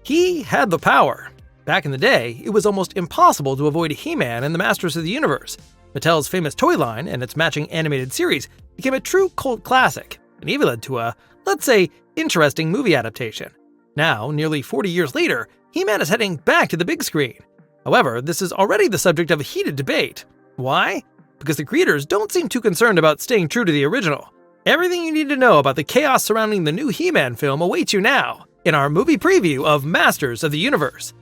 He had the power. Back in the day, it was almost impossible to avoid He-Man and the Masters of the Universe. Mattel's famous toy line and its matching animated series became a true cult classic, and even led to a, let's say, interesting movie adaptation. Now, nearly 40 years later, He-Man is heading back to the big screen. However, this is already the subject of a heated debate. Why? Because the creators don't seem too concerned about staying true to the original. Everything you need to know about the chaos surrounding the new He-Man film awaits you now, in our movie preview of Masters of the Universe.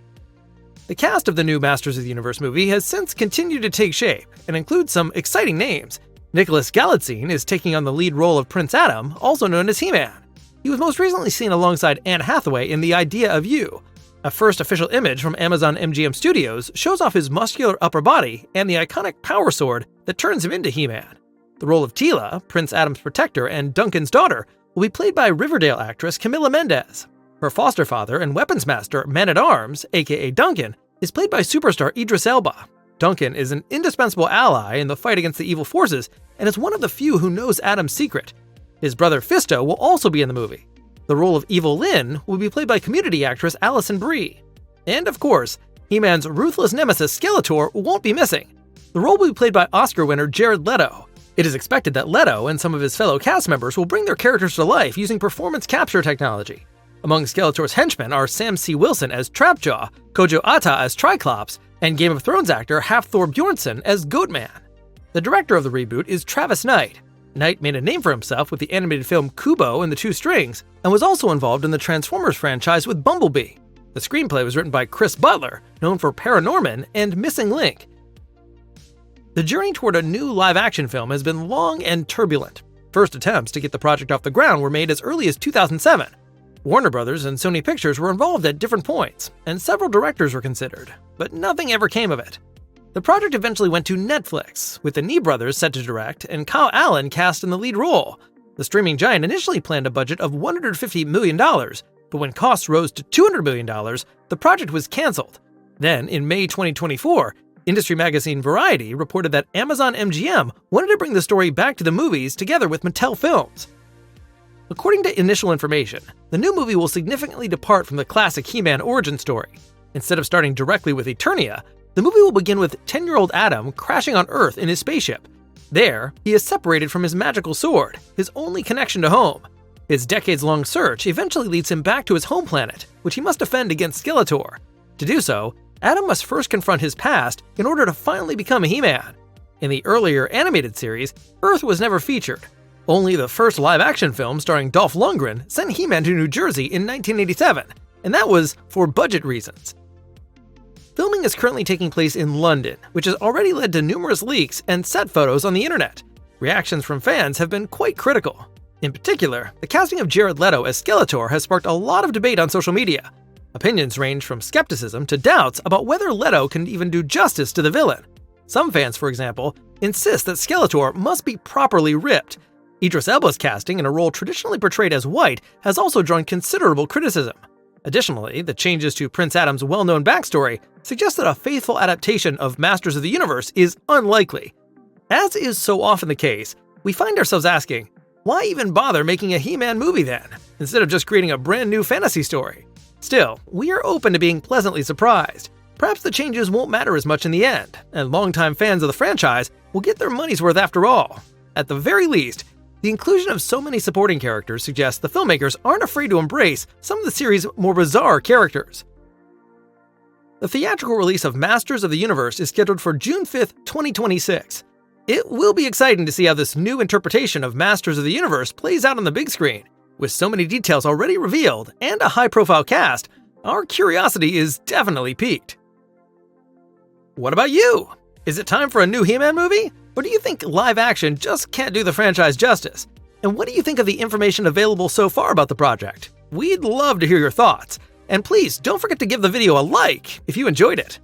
The cast of the new Masters of the Universe movie has since continued to take shape, and includes some exciting names. Nicholas Galitzine is taking on the lead role of Prince Adam, also known as He-Man. He was most recently seen alongside Anne Hathaway in The Idea of You. A first official image from Amazon MGM Studios shows off his muscular upper body and the iconic power sword that turns him into He-Man. The role of Teela, Prince Adam's protector and Duncan's daughter, will be played by Riverdale actress Camila Mendes. Her foster father and weapons master, Man-at-Arms, aka Duncan, is played by superstar Idris Elba. Duncan is an indispensable ally in the fight against the evil forces and is one of the few who knows Adam's secret. His brother Fisto will also be in the movie. The role of Evil Lynn will be played by Community actress Alison Brie. And of course, He-Man's ruthless nemesis Skeletor won't be missing. The role will be played by Oscar winner Jared Leto. It is expected that Leto and some of his fellow cast members will bring their characters to life using performance capture technology. Among Skeletor's henchmen are Sam C. Wilson as Trapjaw, Kojo Ata as Triclops, and Game of Thrones actor Hafthor Bjornsson as Goatman. The director of the reboot is Travis Knight. Knight made a name for himself with the animated film Kubo and the Two Strings, and was also involved in the Transformers franchise with Bumblebee. The screenplay was written by Chris Butler, known for Paranorman and Missing Link. The journey toward a new live-action film has been long and turbulent. First attempts to get the project off the ground were made as early as 2007. Warner Brothers and Sony Pictures were involved at different points, and several directors were considered, but nothing ever came of it. The project eventually went to Netflix, with the Nee brothers set to direct and Kyle Allen cast in the lead role. The streaming giant initially planned a budget of $150 million, but when costs rose to $200 million, the project was canceled. Then, in May 2024, industry magazine Variety reported that Amazon MGM wanted to bring the story back to the movies together with Mattel Films. According to initial information, the new movie will significantly depart from the classic He-Man origin story. Instead of starting directly with Eternia, the movie will begin with 10-year-old Adam crashing on Earth in his spaceship. There, he is separated from his magical sword, his only connection to home. His decades-long search eventually leads him back to his home planet, which he must defend against Skeletor. To do so, Adam must first confront his past in order to finally become a He-Man. In the earlier animated series, Earth was never featured. Only the first live-action film starring Dolph Lundgren sent He-Man to New Jersey in 1987, and that was for budget reasons. Filming is currently taking place in London, which has already led to numerous leaks and set photos on the internet. Reactions from fans have been quite critical. In particular, the casting of Jared Leto as Skeletor has sparked a lot of debate on social media. Opinions range from skepticism to doubts about whether Leto can even do justice to the villain. Some fans, for example, insist that Skeletor must be properly ripped. Idris Elba's casting in a role traditionally portrayed as white has also drawn considerable criticism. Additionally, the changes to Prince Adam's well-known backstory suggest that a faithful adaptation of Masters of the Universe is unlikely. As is so often the case, we find ourselves asking, why even bother making a He-Man movie then, instead of just creating a brand new fantasy story? Still, we are open to being pleasantly surprised. Perhaps the changes won't matter as much in the end, and longtime fans of the franchise will get their money's worth after all. At the very least, the inclusion of so many supporting characters suggests the filmmakers aren't afraid to embrace some of the series' more bizarre characters. The theatrical release of Masters of the Universe is scheduled for June 5th, 2026. It will be exciting to see how this new interpretation of Masters of the Universe plays out on the big screen. With so many details already revealed and a high-profile cast, our curiosity is definitely piqued. What about you? Is it time for a new He-Man movie? Or do you think live action just can't do the franchise justice? And what do you think of the information available so far about the project? We'd love to hear your thoughts. And please don't forget to give the video a like if you enjoyed it.